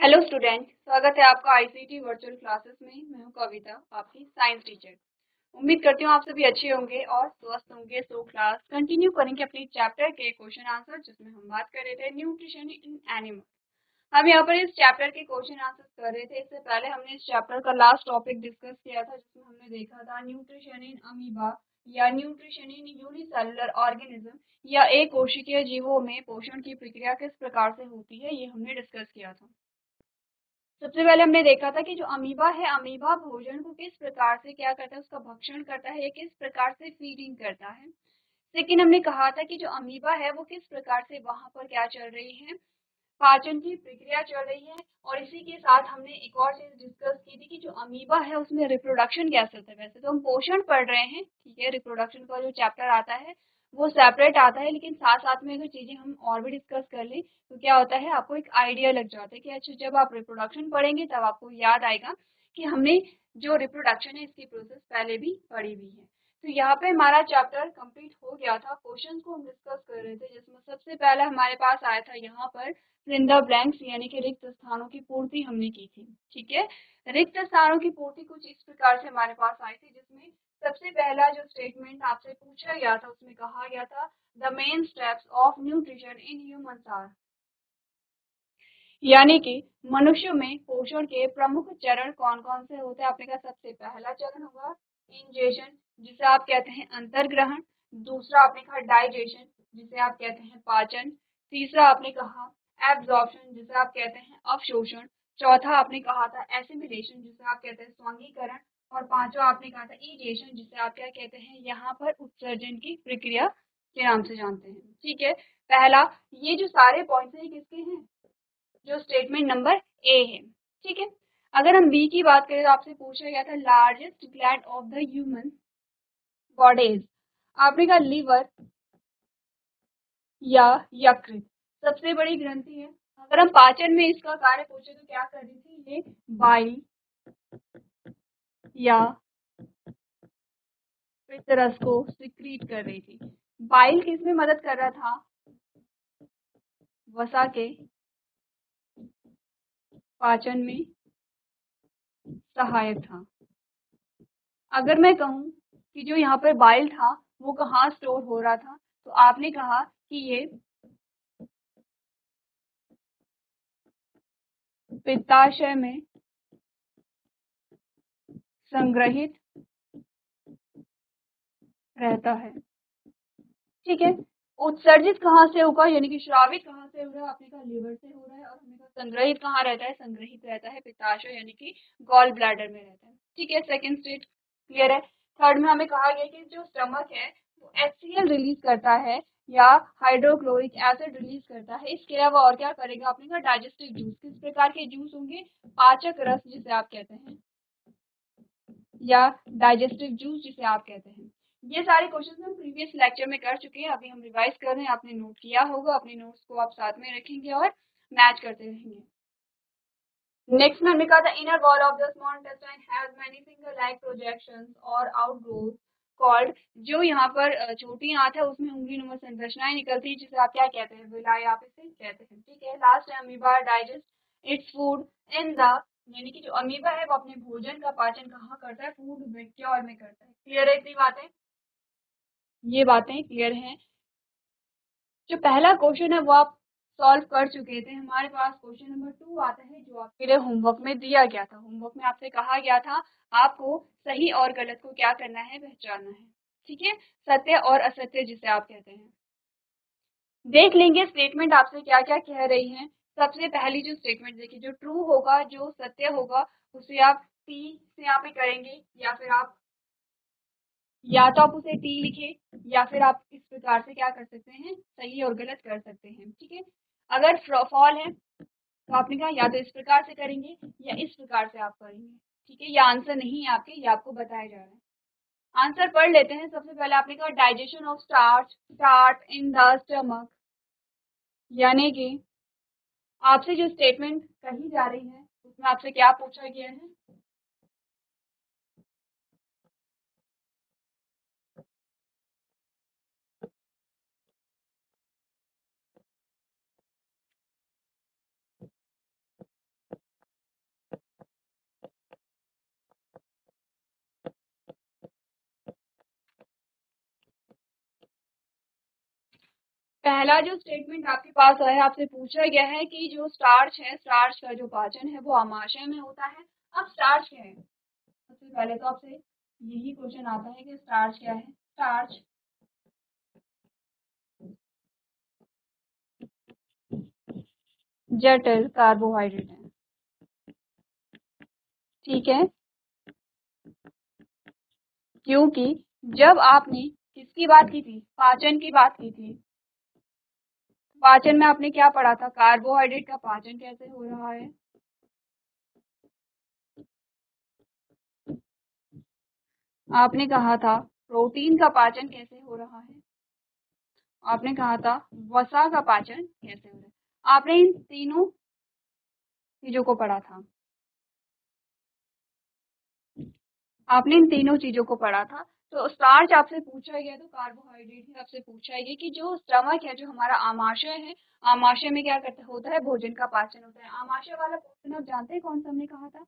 Hello student, स्वागत है आपका आईसीटी वर्चुअल क्लासेस में। मैं हूं कविता, आपकी साइंस टीचर। उम्मीद करती हूँ आप सभी अच्छे होंगे और स्वस्थ होंगे। सो क्लास कंटिन्यू करेंगे अपनी चैप्टर के क्वेश्चन आंसर, जिसमें हम बात कर रहे थे न्यूट्रिशन इन एनिमल। हम यहाँ पर इस चैप्टर के क्वेश्चन आंसर कर रहे थे। इससे पहले हमने इस चैप्टर का लास्ट टॉपिक डिस्कस किया था, जिसमें हमने देखा था न्यूट्रिशन इन अमीबा या न्यूट्रिशन इन यूनिसेलुलर ऑर्गेनिज्म या एक कोशिकीय जीवों में पोषण की प्रक्रिया किस प्रकार से होती है, ये हमने डिस्कस किया था। सबसे पहले हमने देखा था कि जो अमीबा है, अमीबा भोजन को किस प्रकार से क्या करता है, उसका भक्षण करता है या किस प्रकार से फीडिंग करता है। लेकिन हमने कहा था कि जो अमीबा है वो किस प्रकार से वहां पर क्या चल रही है, पाचन की प्रक्रिया चल रही है। और इसी के साथ हमने एक और चीज डिस्कस की थी कि जो अमीबा है उसमें रिप्रोडक्शन कैसे होता है। वैसे तो हम पोषण पढ़ रहे हैं, ठीक है, रिप्रोडक्शन का जो चैप्टर आता है वो सेपरेट आता है, लेकिन साथ साथ में अगर चीजें हम और भी डिस्कस कर लें तो क्या होता है, आपको एक आइडिया लग जाता है कि अच्छा, जब आप रिप्रोडक्शन पढ़ेंगे तब आपको याद आएगा कि हमने जो रिप्रोडक्शन है इसकी प्रोसेस पहले भी पढ़ी हुई है। तो यहाँ पे हमारा चैप्टर कंप्लीट हो गया था। क्वेश्चंस को हम डिस्कस कर रहे थे, जिसमें सबसे पहला हमारे पास आया था यहाँ पर फिल द ब्लैंक्स, यानी कि रिक्त स्थानों की पूर्ति हमने की थी। ठीक है, रिक्त स्थानों की पूर्ति कुछ इस प्रकार से हमारे पास आई थी, जिसमें सबसे पहला जो स्टेटमेंट आपसे पूछा गया था उसमें कहा गया था the main steps of nutrition in humans are, यानी कि मनुष्य में पोषण के प्रमुख चरण कौन कौन से होते हैं। आपने कहा सबसे पहला चरण होगा इंजेशन, जिसे आप कहते हैं अंतर्ग्रहण। दूसरा आपने कहा डाइजेशन, जिसे आप कहते हैं पाचन। तीसरा आपने कहा एब्जॉर्प्शन, जिसे आप कहते हैं अवशोषण। चौथा आपने कहा था एसिमिलेशन, जिसे आप कहते हैं स्वांगीकरण। और पांचवा आपने कहा था ईजेशन, जिसे आप क्या कहते हैं, यहाँ पर उत्सर्जन की प्रक्रिया के नाम से जानते हैं। ठीक है, पहला, ये जो सारे पॉइंट्स हैं किसके हैं, जो स्टेटमेंट नंबर ए है। ठीक है, अगर हम बी की बात करें तो आपसे पूछा गया था largest gland of the human bodies. आपने कहा लीवर या यकृत सबसे बड़ी ग्रंथि है। अगर हम पाचन में इसका कार्य पूछे तो क्या कर रही थी, ये बाइल या पित्तरस को सिक्रीट कर रही थी। बाइल किसमें मदद कर रहा था, वसा के पाचन में सहायक था। अगर मैं कहूँ कि जो यहाँ पर बाइल था वो कहाँ स्टोर हो रहा था, तो आपने कहा कि ये पित्ताशय में संग्रहित रहता है। ठीक है, उत्सर्जित कहाँ से होगा, यानी कि श्रावित कहाँ से हो रहा है, आपने कहा लीवर से हो रहा है। और हमने कहा संग्रहित कहाँ रहता है, संग्रहित रहता है पित्ताशय यानी कि गॉल ब्लैडर में रहता है। ठीक है, सेकंड स्टेट क्लियर है। थर्ड में हमें कहा गया कि जो स्टमक है वो HCl रिलीज करता है या हाइड्रोक्लोरिक एसिड रिलीज करता है। इसके अलावा और क्या करेगा, आपने कहा डाइजेस्टिव जूस। किस प्रकार के जूस होंगे, पाचक रस जिसे आप कहते हैं या डाइजेस्टिव जूस जिसे आप कहते हैं। ये सारे क्वेश्चन हम प्रीवियस लेक्चर में कर चुके हैं, अभी हम रिवाइज कर रहे हैं। आपने नोट किया होगा, अपने नोट्स को आप साथ में रखेंगे और मैच करते रहेंगे। नेक्स्ट में हमने कहा था inner wall of the small intestine has many finger like projections और आउटग्रोथ कॉल्ड। जो यहाँ पर छोटी आंत है उसमें उंगली नुमा संरचनाएं निकलती है, जिसे आप क्या कहते हैं, विलाई आप इसे कहते हैं। ठीक है, लास्ट है amoeba digest its food in the, यानी कि जो अमीबा है वो अपने भोजन का पाचन कहाँ करता है, फूड वेक्यूल में करता है। क्लियर है इतनी बातें, ये बातें क्लियर हैं। जो पहला क्वेश्चन है वो आप सॉल्व कर चुके थे। हमारे पास क्वेश्चन नंबर 2 आता है, जो आपके लिए होमवर्क में दिया गया था। होमवर्क में आपसे कहा गया था आपको सही और गलत को क्या करना है, पहचानना है। ठीक है, सत्य और असत्य जिसे आप कहते हैं। देख लेंगे स्टेटमेंट आपसे क्या क्या कह रही है। सबसे पहली जो स्टेटमेंट देखिए, जो ट्रू होगा, जो सत्य होगा, उसे आप टी से यहाँ पे करेंगे, या फिर आप या तो आप उसे टी लिखे, या फिर आप इस प्रकार से क्या कर सकते हैं, सही और गलत कर सकते हैं। ठीक है, अगर फॉल है तो आपने कहा या तो इस प्रकार से करेंगे या इस प्रकार से आप करेंगे। ठीक है, ये आंसर नहीं है आपके, ये आपको बताया जा रहा है। आंसर पढ़ लेते हैं। सबसे पहले आपने कहा digestion of starch start in the stomach, यानी कि आपसे जो स्टेटमेंट कही जा रही है उसमें आपसे क्या पूछा गया है, पहला जो स्टेटमेंट आपके पास है, आपसे पूछा गया है कि जो स्टार्च है, स्टार्च का जो पाचन है वो आमाशय में होता है। अब स्टार्च क्या है? सबसे पहले तो आपसे यही क्वेश्चन आता है कि स्टार्च क्या है। स्टार्च जटिल कार्बोहाइड्रेट है, ठीक है। क्योंकि जब आपने किसकी बात की थी, पाचन की बात की थी, पाचन में आपने क्या पढ़ा था, कार्बोहाइड्रेट का पाचन कैसे हो रहा है। आपने कहा था प्रोटीन का पाचन कैसे हो रहा है, आपने कहा था वसा का पाचन कैसे हो रहा है। आपने इन तीनों चीजों को पढ़ा था, आपने इन तीनों चीजों को पढ़ा था। तो स्टार्च आपसे पूछा गया, तो कार्बोहाइड्रेट भी आपसे पूछा गया कि जो स्टमक है, जो हमारा आमाशय है, आमाशय में क्या करता होता है, भोजन का पाचन होता है। आमाशय वाला पोर्शन आप जानते हैं कौन सा हमने कहा था?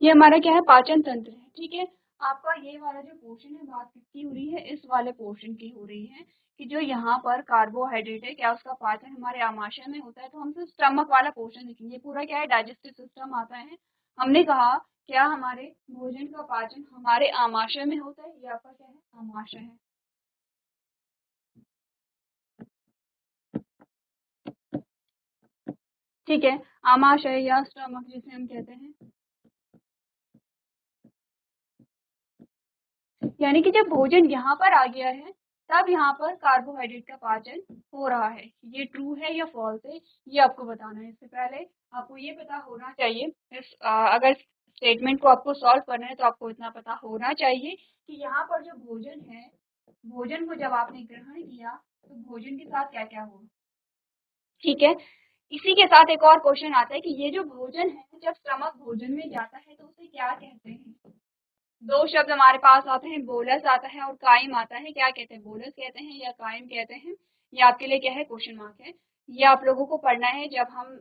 ये हमारा क्या है, पाचन तंत्र है, ठीक है। आपका ये वाला जो पोर्शन है, बात किसकी हो रही है, इस वाले पोर्शन की हो रही है कि जो यहाँ पर कार्बोहाइड्रेट है, क्या उसका पाचन हमारे आमाशय में होता है। तो हम सिर्फ स्टमक वाला पोर्शन देखेंगे, पूरा क्या है, डाइजेस्टिव सिस्टम आता है। हमने कहा क्या हमारे भोजन का पाचन हमारे आमाशय में होता है, ये आपका क्या है, आमाशय है, ठीक है। आमाशय या स्टमक जिसे हम कहते हैं, यानी कि जब भोजन यहाँ पर आ गया है, तब यहाँ पर कार्बोहाइड्रेट का पाचन हो रहा है। ये ट्रू है या फॉल्स है, ये आपको बताना है। इससे पहले आपको ये पता होना चाहिए, अगर स्टेटमेंट को आपको सॉल्व करना है तो आपको इतना पता होना चाहिए कि यहाँ पर जो भोजन है, भोजन को जब आपने ग्रहण किया तो भोजन के साथ क्या क्या हुआ, ठीक है। इसी के साथ एक और क्वेश्चन आता है कि ये जो भोजन है, जब स्टमक भोजन में जाता है तो उसे क्या कहते हैं। दो शब्द हमारे पास आते हैं, बोलस आता है और काइम आता है। क्या कहते हैं, बोलस कहते हैं या काइम कहते हैं, ये आपके लिए क्या है, क्वेश्चन मार्क है। ये आप लोगों को पढ़ना है। जब हम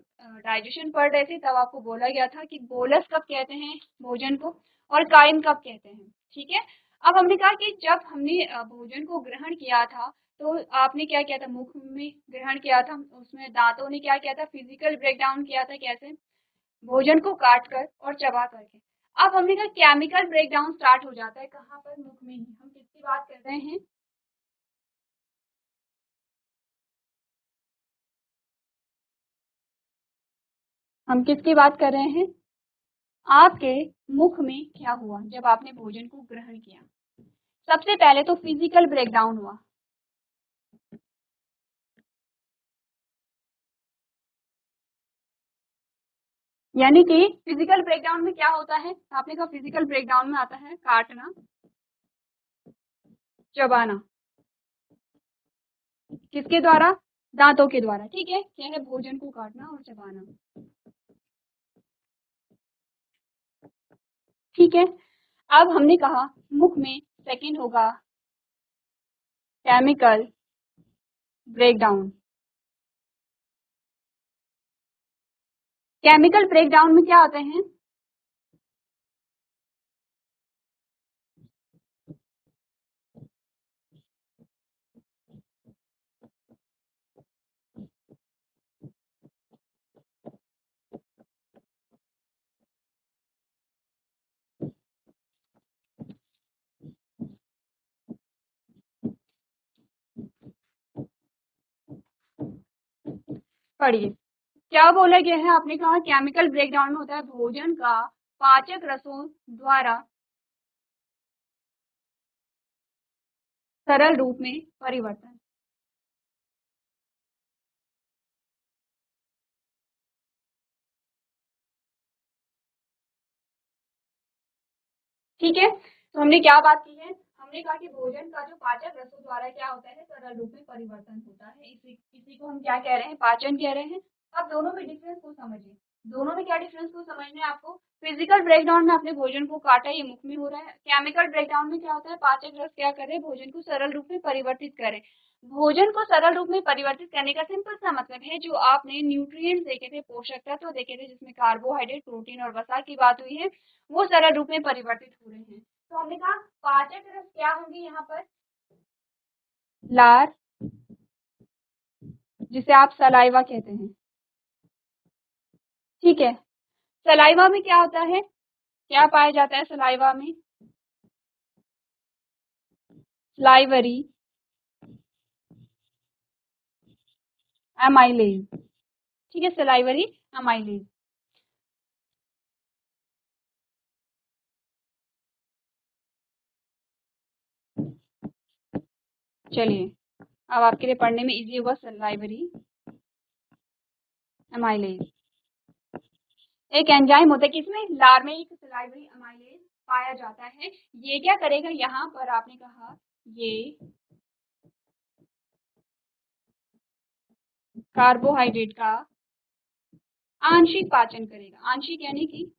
डाइजेशन पढ़ रहे थे तब आपको बोला गया था कि बोलस कब कहते हैं भोजन को और काइम कब कहते हैं, ठीक है। अब हमने कहा कि जब हमने भोजन को ग्रहण किया था तो आपने क्या किया था, मुख में ग्रहण किया था, उसमें दांतों ने क्या किया था, फिजिकल ब्रेकडाउन किया था, कैसे, भोजन को काट कर और चबा करके। अब हमने कहा केमिकल ब्रेकडाउन स्टार्ट हो जाता है कहाँ पर, मुख में ही। हम किसकी बात कर रहे हैं, हम किसकी बात कर रहे हैं, आपके मुख में क्या हुआ जब आपने भोजन को ग्रहण किया। सबसे पहले तो फिजिकल ब्रेकडाउन हुआ, यानी कि फिजिकल ब्रेकडाउन में क्या होता है, आपने कहा फिजिकल ब्रेकडाउन में आता है काटना, चबाना, किसके द्वारा, दांतों के द्वारा, ठीक है। क्या है, भोजन को काटना और चबाना, ठीक है। अब हमने कहा मुख में सेकंड होगा केमिकल ब्रेकडाउन। केमिकल ब्रेकडाउन में क्या आते हैं, पढ़िए क्या बोला गया है। आपने कहा केमिकल ब्रेकडाउन में होता है भोजन का पाचक रसों द्वारा सरल रूप में परिवर्तन, ठीक है, तो हमने क्या बात की है, हमने कहा कि भोजन का जो पाचक रसों द्वारा क्या होता है, सरल रूप में परिवर्तन होता है। इसी को हम क्या कह रहे हैं, पाचन कह रहे हैं। अब दोनों में डिफरेंस को समझिए, दोनों में क्या डिफरेंस को समझना है आपको। फिजिकल ब्रेकडाउन में आपने भोजन को काटा, ये मुख में हो रहा है। केमिकल ब्रेकडाउन में क्या होता है, पाचक रस क्या करे, भोजन को सरल रूप में परिवर्तित करे। भोजन को सरल रूप में परिवर्तित करने का सिंपल सा मतलब है, जो आपने न्यूट्रिएंट्स देखे थे, पोषक तत्व देखे थे, जिसमें कार्बोहाइड्रेट, प्रोटीन और वसा की बात हुई है, वो सरल रूप में परिवर्तित हो रहे हैं। तो हमने कहा पाचक रस क्या होंगे यहाँ पर, लार, जिसे आप सलाइवा कहते हैं। ठीक है, सलाइवा में क्या होता है, क्या पाया जाता है सलाइवा में, स्लाइवरी एमाइलेज। ठीक है, सलाइवरी एमाइलेज। चलिए, अब आपके लिए पढ़ने में इजी होगा, सलाइवरी एमाइलेज एक एंजाइम होता है, किसमें, लार में एक सलाइवरी एमाइलेज पाया जाता है। ये क्या करेगा, यहाँ पर आपने कहा ये कार्बोहाइड्रेट का आंशिक पाचन करेगा। आंशिक यानी कि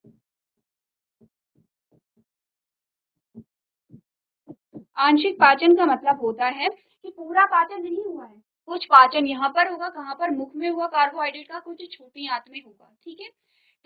आंशिक पाचन का मतलब होता है कि पूरा पाचन नहीं हुआ है, कुछ पाचन यहाँ पर होगा, कहाँ पर, मुख में हुआ कार्बोहाइड्रेट का, कुछ छोटी आंत में होगा। ठीक है,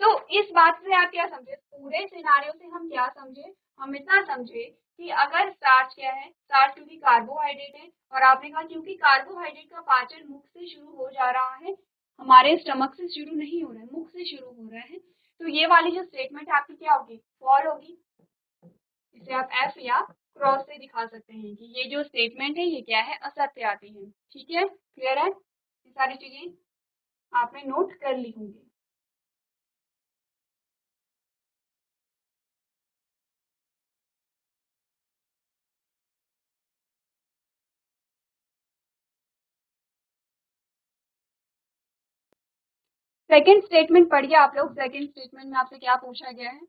तो इस बात से आप क्या समझे, पूरे सिनारियो से हम क्या समझे, हम इतना समझे कि अगर स्टार्च क्या है, स्टार्च क्योंकि कार्बोहाइड्रेट है, और आपने कहा क्योंकि कार्बोहाइड्रेट का पाचन मुख से शुरू हो जा रहा है, हमारे स्टमक से शुरू नहीं हो रहा है, मुख से शुरू हो रहा है, तो ये वाली जो स्टेटमेंट आपकी क्या होगी, फॉल होगी। इसे आप एफ या क्रॉस से दिखा सकते हैं कि ये जो स्टेटमेंट है ये क्या है, असत्य आती है। ठीक है, क्लियर है, ये सारी चीजें आपने नोट कर ली होंगी। सेकंड स्टेटमेंट पढ़िए आप लोग। सेकंड स्टेटमेंट में आपसे क्या पूछा गया है,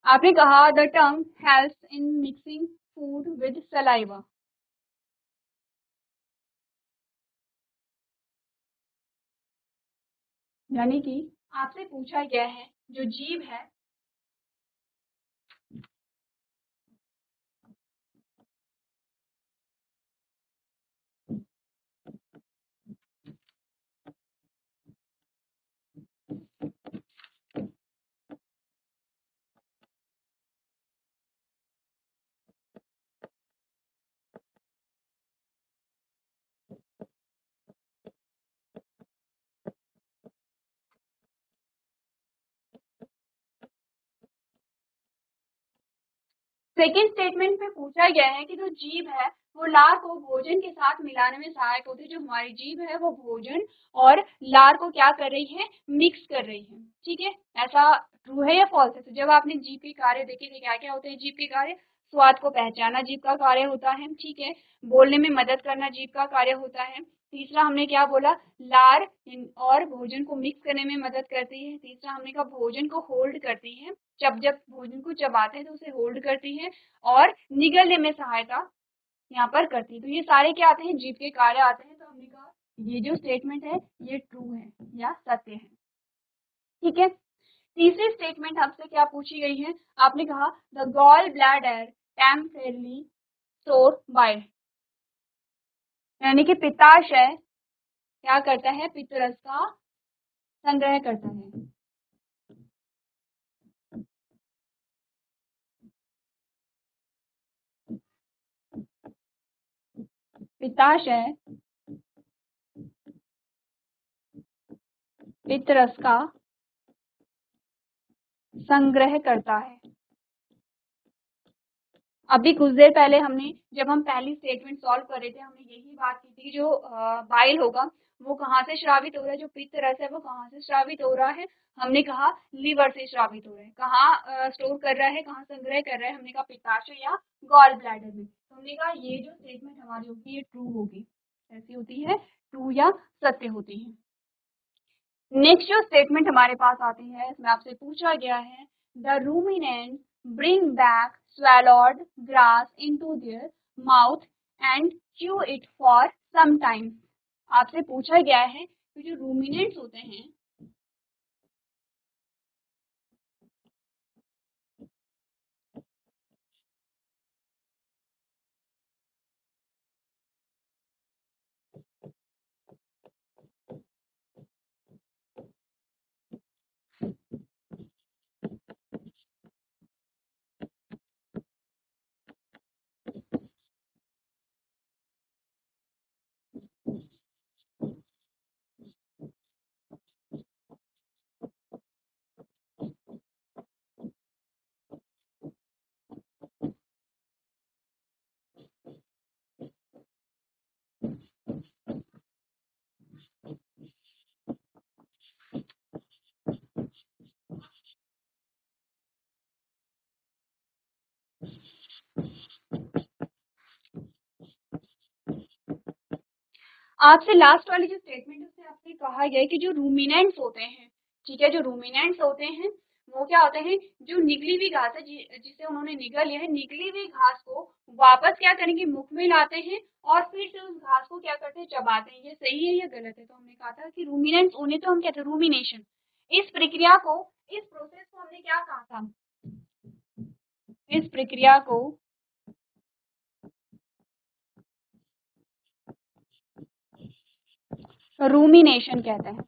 आपने कहा the tongue helps in mixing food with saliva. यानी कि आपसे पूछा गया है जो जीभ है, सेकेंड स्टेटमेंट में पूछा गया है कि जो जीभ है वो लार को भोजन के साथ मिलाने में सहायक होती है। जो हमारी जीभ है वो भोजन और लार को क्या कर रही है, मिक्स कर रही है। ठीक है, ऐसा ट्रू है या फॉल्स है। तो जब आपने जीभ के कार्य देखे थे, क्या क्या होते हैं जीभ के कार्य, स्वाद को पहचाना जीभ का कार्य होता है। ठीक है, बोलने में मदद करना जीभ का कार्य होता है। तीसरा हमने क्या बोला, लार और भोजन को मिक्स करने में मदद करती है। तीसरा हमने कहा भोजन को होल्ड करती है, जब भोजन को चबाते हैं तो उसे होल्ड करती है, और निगलने में सहायता यहाँ पर करती है। तो ये सारे क्या आते हैं, जीभ के कार्य आते हैं। तो हमने कहा ये जो स्टेटमेंट है ये ट्रू है या सत्य है। ठीक है, तीसरी स्टेटमेंट हमसे क्या पूछी गई है, आपने कहा the gall bladder temporarily store bile. यानी कि पित्ताशय क्या करता है, पित्तरस का संग्रह करता है। पित्ताशय पित्तरस का संग्रह करता है। अभी कुछ देर पहले हमने, जब हम पहली स्टेटमेंट सॉल्व कर रहे थे, हमने यही बात की थी, जो बाइल होगा वो कहाँ से श्रावित हो रहा है, जो पित्त रस है वो कहाँ से श्रावित हो रहा है, हमने कहा लीवर से श्रावित हो रहा है। कहाँ स्टोर कर रहा है, कहाँ संग्रह कर रहा है, हमने कहा पित्ताशय या गॉल ब्लैडर में। तो हमने कहा ये जो स्टेटमेंट हमारी होगी ये ट्रू होगी। ऐसी होती है, ट्रू या सत्य होती है। नेक्स्ट जो स्टेटमेंट हमारे पास आती है, इसमें आपसे पूछा गया है the ruminant bring back swallowed grass into their mouth and chew it for some time। आपसे पूछा गया है कि जो रूमिनेंट्स होते हैं आपसे लास्ट वाली जो स्टेटमेंट है उससे आपसे कहा गया है कि जो रूमिनेंट्स होते हैं, ठीक है, जो रूमिनेंट्स होते हैं वो क्या होते हैं, जो निगली हुई घास है जिसे उन्होंने निगल लिया है, निगली हुई घास को वापस क्या करेंगे, मुख में लाते हैं और फिर से उस घास को क्या करते हैं, चबाते हैं। ये सही है या गलत है? तो हमने कहा था कि रूमिनेंट्स उन्हें तो हम कहते हैं रूमिनेशन। इस प्रक्रिया को, इस प्रोसेस को हमने क्या कहा था, इस प्रक्रिया को रूमिनेशन कहते हैं।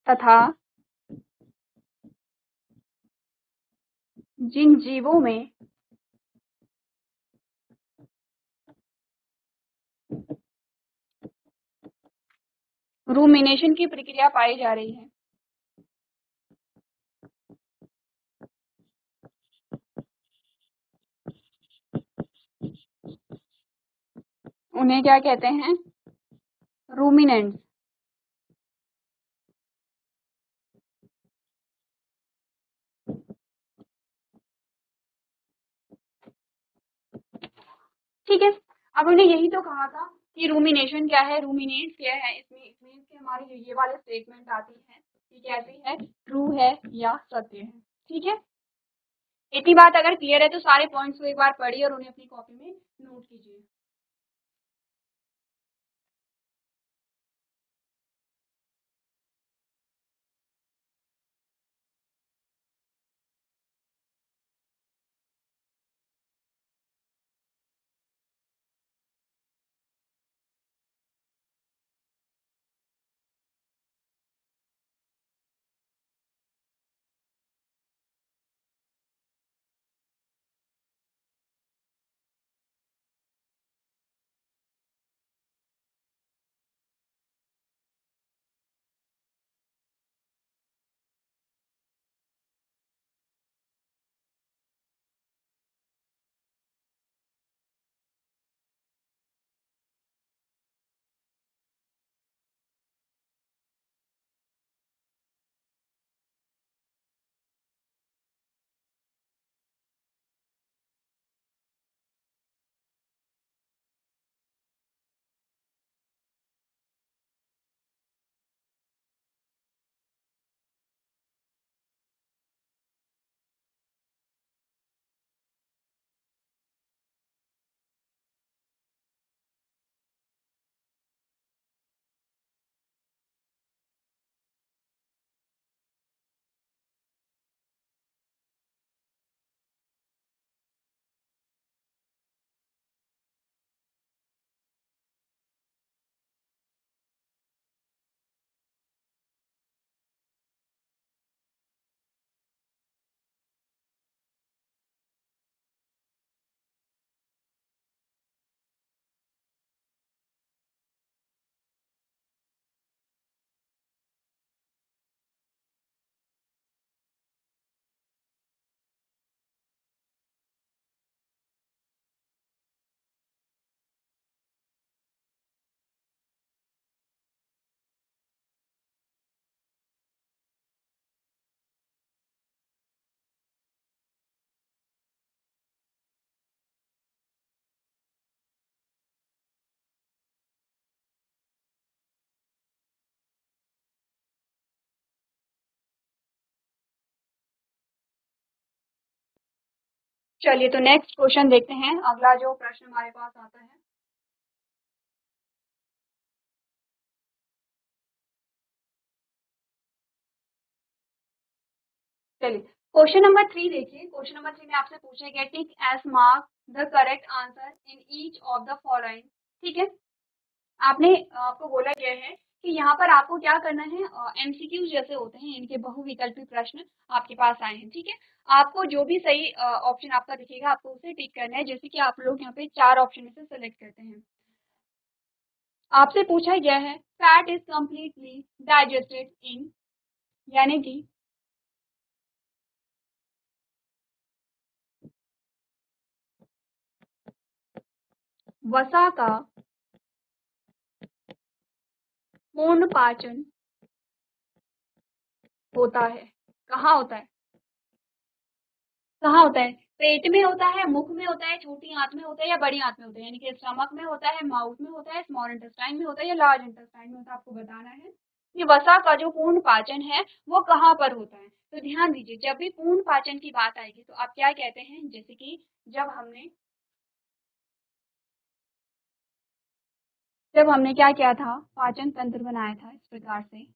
तथा जिन जीवों में रूमिनेशन की प्रक्रिया पाई जा रही है उन्हें क्या कहते हैं, रूमिनेंट्स। ठीक है, अब हमने यही तो कहा था कि रूमिनेशन क्या है, रूमिनेट्स क्या है। इसमें इसमें हमारी ये वाले स्टेटमेंट आती है कि कैसी है, ट्रू है या सत्य है। ठीक है, इतनी बात अगर क्लियर है तो सारे पॉइंट्स को एक बार पढ़िए और उन्हें अपनी कॉपी में नोट कीजिए। चलिए तो नेक्स्ट क्वेश्चन देखते हैं, अगला जो प्रश्न हमारे पास आता है। चलिए क्वेश्चन नंबर 3 देखिए। क्वेश्चन नंबर 3 में आपसे पूछा गया tick as mark the correct answer in each of the following. ठीक है, आपको बोला गया है कि यहाँ पर आपको क्या करना है, एमसीक्यू जैसे होते हैं, इनके बहुविकल्पी प्रश्न आपके पास आए हैं। ठीक है, आपको जो भी सही ऑप्शन आपका दिखेगा आपको उसे टिक करना है, जैसे कि आप लोग यहाँ पे 4 ऑप्शन में से सेलेक्ट करते हैं। आपसे पूछा गया है फैट इज कम्प्लीटली डाइजेस्टेड इन, यानी कि वसा का पूर्ण पाचन होता है, कहाँ होता है, कहाँ होता है, पेट में होता है, मुख में होता है, छोटी आंत में होता है या बड़ी आंत में होता है, यानी कि स्टमक में होता है, माउथ में होता है, स्मॉल इंटेस्टाइन में होता है या लार्ज इंटेस्टाइन में होता है, आपको बताना है। ये वसा का जो पूर्ण पाचन है वो कहाँ पर होता है। तो ध्यान दीजिए, जब भी पूर्ण पाचन की बात आएगी तो आप क्या कहते हैं, जैसे कि जब हमने क्या किया था, पाचन तंत्र बनाया था इस प्रकार से।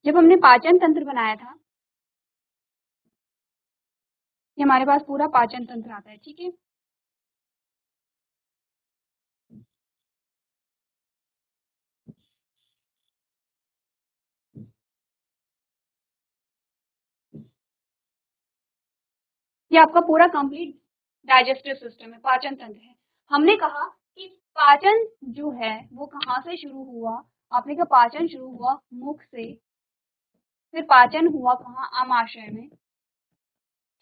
जब हमने पाचन तंत्र बनाया था, ये हमारे पास पूरा पाचन तंत्र आता है। ठीक है, ये आपका पूरा कंप्लीट डाइजेस्टिव सिस्टम है, पाचन तंत्र है। हमने कहा कि पाचन जो है वो कहाँ से शुरू हुआ, आपने कहा पाचन शुरू हुआ मुख से, फिर पाचन हुआ कहाँ, आमाशय में।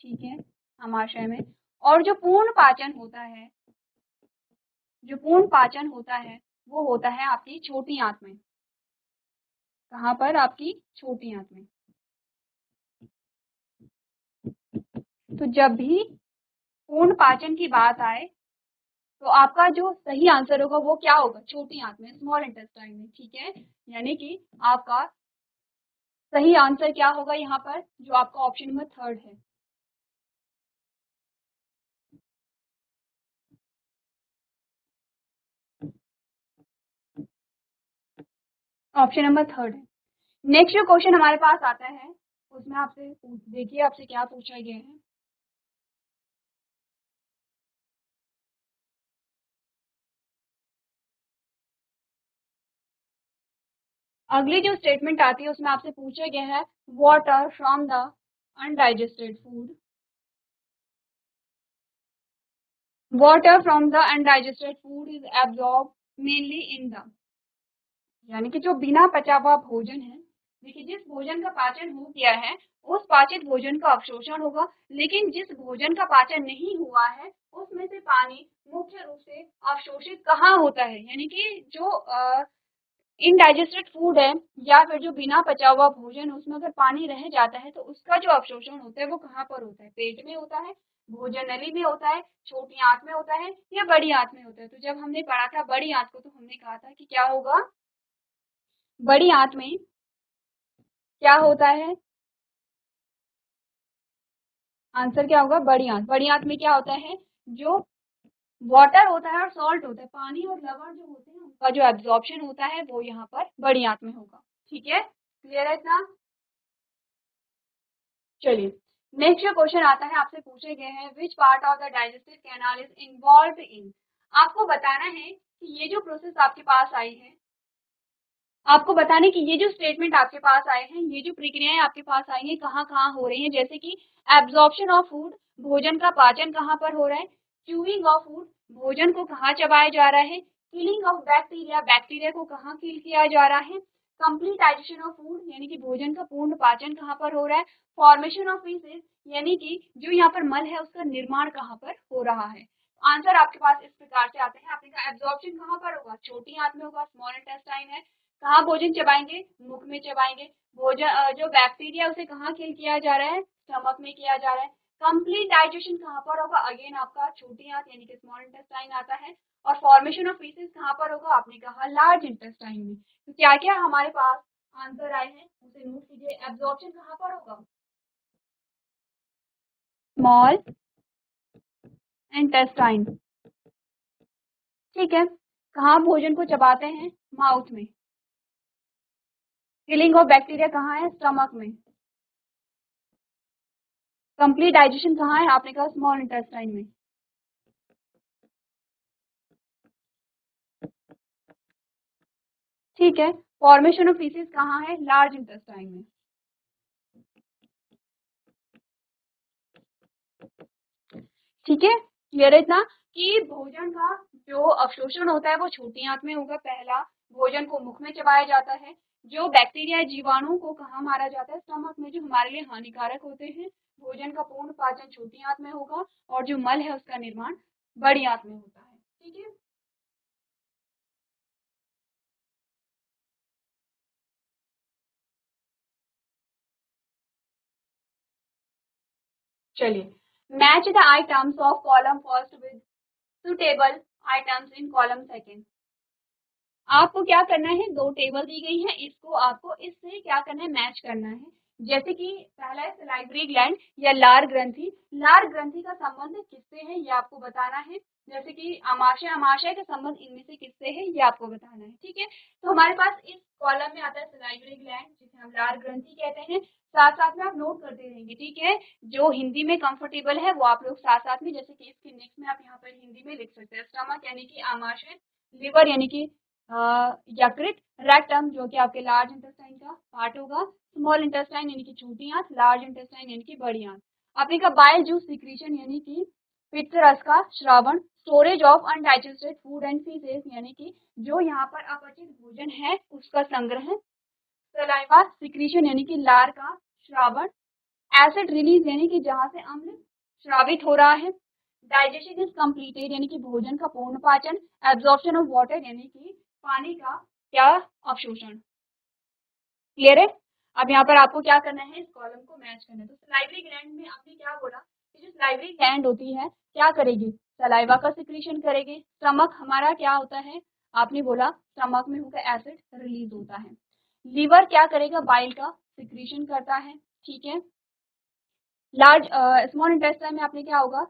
ठीक है, आमाशय में। और जो पूर्ण पाचन होता है, जो पूर्ण पाचन होता है वो होता है आपकी छोटी आंत में। कहाँ पर, आपकी छोटी आंत में। तो जब भी पूर्ण पाचन की बात आए तो आपका जो सही आंसर होगा वो क्या होगा, छोटी आंत में, स्मॉल इंटेस्टाइन में। ठीक है, यानी कि आपका सही आंसर क्या होगा यहाँ पर, जो आपका ऑप्शन नंबर 3 है। ऑप्शन नंबर 3 है। नेक्स्ट जो क्वेश्चन हमारे पास आता है उसमें आपसे देखिए आपसे क्या पूछा गया है। अगली जो स्टेटमेंट आती है उसमें आपसे पूछा गया है water from the undigested food, water from the undigested food is absorb mainly in the, यानी कि जो बिना पचा हुआ भोजन है, देखिए जिस भोजन का पाचन हो गया है उस पाचित भोजन का अवशोषण होगा, लेकिन जिस भोजन का पाचन नहीं हुआ है उसमें से पानी मुख्य रूप से अवशोषित कहाँ होता है, यानी कि जो इनडाइजेस्टेड फूड है या फिर जो बिना पचा हुआ भोजन है उसमें अगर पानी रह जाता है तो उसका जो अवशोषण होता है वो कहाँ पर होता है, पेट में होता है, भोजन नली में होता है, छोटी आंत में होता है या बड़ी आंत में होता है। तो जब हमने पढ़ा था बड़ी आंत को तो हमने कहा था कि क्या होगा, बड़ी आंत में क्या होता है, आंसर क्या होगा, बड़ी आंत। बड़ी आंत में क्या होता है, जो वाटर होता है और सॉल्ट होता है, पानी और लवण जो होते हैं उनका जो एब्जॉर्प्शन होता है वो यहाँ पर बड़ी आंत में होगा। ठीक है, क्लियर है इतना। चलिए नेक्स्ट जो क्वेश्चन आता है आपसे पूछे गए हैं which part of the digestive canal is involve in, आपको बताना है कि ये जो प्रोसेस आपके पास आई है, आपको बताने की ये जो स्टेटमेंट आपके पास आए हैं, ये जो प्रक्रियाएं आपके पास आई हैं कहाँ कहाँ हो रही हैं, जैसे कि एब्जॉर्प्शन ऑफ फूड, भोजन का पाचन कहाँ पर हो रहा है, च्यूइंग ऑफ फूड, भोजन को कहाँ चबाया जा रहा है, किलिंग ऑफ बैक्टीरिया, बैक्टीरिया को कहाँ किल किया जा रहा है, कंप्लीट डाइजेशन ऑफ फूड, यानी कि भोजन का पूर्ण पाचन कहाँ पर हो रहा है, फॉर्मेशन ऑफ फीसेस, यानी कि जो यहाँ पर मल है उसका निर्माण कहाँ पर हो रहा है। आंसर आपके पास इस प्रकार से आते हैं। आपने कहा एब्जॉर्प्शन कहाँ पर होगा, छोटी आंत में होगा, स्मॉल इंटेस्टाइन है, कहाँ भोजन चबाएंगे, मुख में चबाएंगे, भोजन जो बैक्टीरिया उसे कहाँ किल किया जा रहा है, स्टमक में किया जा रहा है, कंप्लीट डाइजेशन कहाँ पर होगा, अगेन आपका छोटी आंत यानी कि स्मॉल इंटेस्टाइन आता है। और फॉर्मेशन ऑफ फीसेस कहाँ पर होगा, आपने कहा लार्ज इंटेस्टाइन में। तो क्या क्या हमारे पास आंसर आए हैं उसे नोट कीजिए। एब्जॉर्प्शन कहाँ पर होगा, स्मॉल इंटेस्टाइन, ठीक है। कहाँ भोजन को चबाते हैं, माउथ में। किलिंग ऑफ बैक्टीरिया कहाँ है, स्टमक में। कंप्लीट डाइजेशन कहाँ है, आपने कहा स्मॉल इंटेस्टाइन में। ठीक है। फॉर्मेशन ऑफ फीसेस कहाँ है, लार्ज इंटेस्टाइन में। ठीक है, क्लियर है इतना कि भोजन का जो अवशोषण होता है वो छोटी आंत में होगा। पहला, भोजन को मुख में चबाया जाता है। जो बैक्टीरिया जीवाणु को कहाँ मारा जाता है, स्टमक में, जो हमारे लिए हानिकारक होते हैं। भोजन का पूर्ण पाचन छोटी आंत में होगा और जो मल है उसका निर्माण बड़ी आंत में होता है। ठीक है, चलिए, match the items of column first with suitable items in column second. आपको क्या करना है, दो टेबल दी गई है, इसको आपको इससे क्या करना है, मैच करना है। जैसे कि पहला है सलाइवरी ग्लैंड या लार ग्रंथि। लार ग्रंथि का संबंध किससे है ये आपको बताना है। जैसे कि आमाशय, आमाशय का संबंध इनमें से किससे है ये आपको बताना है। ठीक है, तो हमारे पास इस कॉलम में आता है सलाइवरी ग्लैंड जिसे हम लार ग्रंथि कहते हैं। साथ साथ में आप नोट करते रहेंगे, ठीक है। जो हिंदी में कंफर्टेबल है वो आप लोग साथ साथ में, जैसे कि इसके नेक्स्ट में आप यहाँ पर हिंदी में लिख सकते हैं। स्टमक यानी कि आमाशय, लिवर यानी कि यकृत, रेक्टम जो कि आपके लार्ज इंटेस्टाइन का पार्ट होगा, स्मॉल इंटेस्टाइन यानी कि छोटी आंत, लार्ज इंटेस्टाइन यानी कि बड़ी आंत। आपने कहा बाइल जूस सिक्रीशन यानी कि पित्त रस का Shravan, storage of undigested food and faeces यानी कि जो यहाँ पर अपचित भोजन है उसका संग्रह, सलाइवा सिक्रीशन यानी कि लार का श्रावण, एसिड रिलीज यानी कि जहां से अम्ल श्रावित हो रहा है, डाइजेशन इज कंप्लीटेड यानी कि भोजन का पूर्ण पाचन, एब्जॉर्प्शन ऑफ वाटर यानी कि पानी का क्या अवशोषण। क्लियर है। अब यहाँ पर आपको क्या करना है, इस कॉलम को मैच करना है। तो सलाइवरी ग्लैंड में आपने क्या बोला कि जो सलाइवरी ग्लैंड होती है क्या करेगी, सलाइवा का सिक्रीशन करेगी। स्टमक हमारा क्या होता है, आपने बोला स्टमक में होकर एसिड रिलीज होता है। लीवर क्या करेगा, बाइल का सिक्रीशन करता है। ठीक है, लार्ज स्मॉल इंटेस्टाइन में आपने क्या होगा,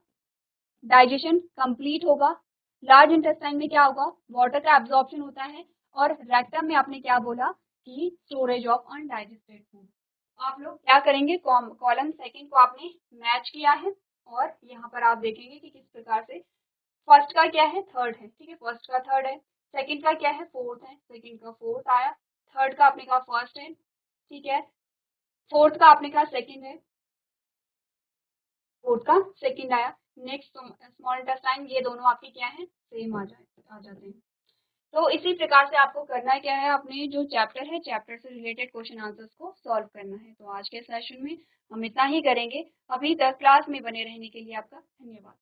डाइजेशन कंप्लीट होगा। लार्ज इंटेस्टाइन में क्या होगा, वाटर का एब्जॉर्प्शन होता है। और रेक्टम में आपने क्या बोला कि स्टोरेज ऑफ अनडाइजेस्टेड फूड। आप लोग क्या करेंगे, कॉलम सेकंड को आपने मैच किया है और यहाँ पर आप देखेंगे कि किस प्रकार से फर्स्ट का क्या है, थर्ड है। ठीक है, फर्स्ट का थर्ड है, सेकंड का क्या है, फोर्थ है, सेकंड का फोर्थ आया, थर्ड का आपने कहा फर्स्ट है। ठीक है, फोर्थ का आपने कहा सेकंड है, फोर्थ का सेकंड आया। नेक्स्ट स्मॉल इंटेस्टाइन, ये दोनों आपके क्या है, सेम आ जाते हैं। तो इसी प्रकार से आपको करना क्या है, अपने जो चैप्टर है, चैप्टर से रिलेटेड क्वेश्चन आंसर्स को सॉल्व करना है। तो आज के सेशन में हम इतना ही करेंगे। अभी तक क्लास में बने रहने के लिए आपका धन्यवाद।